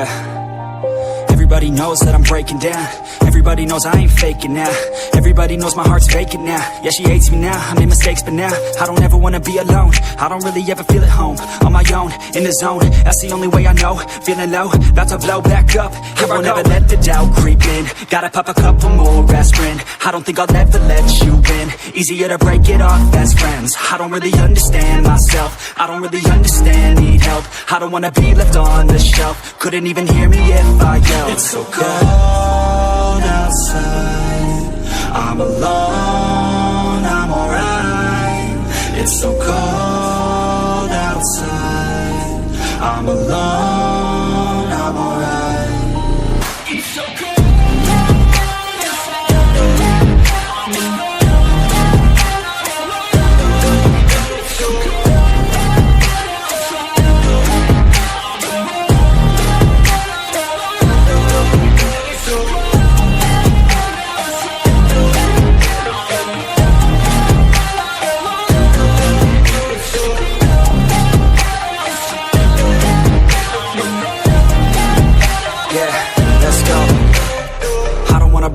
Yeah. Everybody knows that I'm breaking down. Everybody knows I ain't faking now. Everybody knows my heart's vacant now. Yeah, she hates me now, I made mistakes but now I don't ever wanna be alone. I don't really ever feel at home. On my own, in the zone, that's the only way I know. Feeling low, about to blow back up. I won't ever let the doubt creep in. Gotta pop a couple more aspirin. I don't think I'll ever let you in. Easier to break it off best friends. I don't really understand myself. I don't really understand, need help. I don't wanna be left on the shelf. Couldn't even hear me if I yelled. It's so cold outside, I'm alone, I'm alright. It's so cold outside, I'm alone, I'm alright. It's so cold.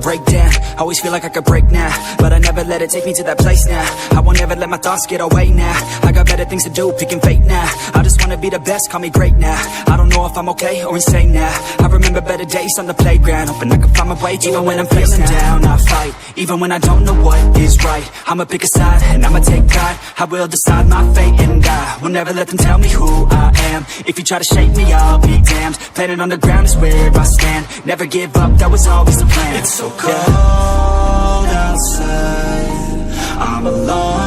Break down, always feel like I could break now, but I never let it take me to that place now. I won't ever let my thoughts get away now. I got better things to do, picking fate now. I just wanna be the best, call me great now. I don't know if I'm okay or insane now. I remember better days on the playground, hoping I can find my way even when I'm feeling down. I fight, even when I don't know what is right. I'ma pick a side, and I'ma take pride. I will decide my fate and I will never let them tell me who I am. If you try to shake me, I'll be damned. Planet on the ground is where I stand. Never give up, that was always the plan. It's so cold outside, I'm alone.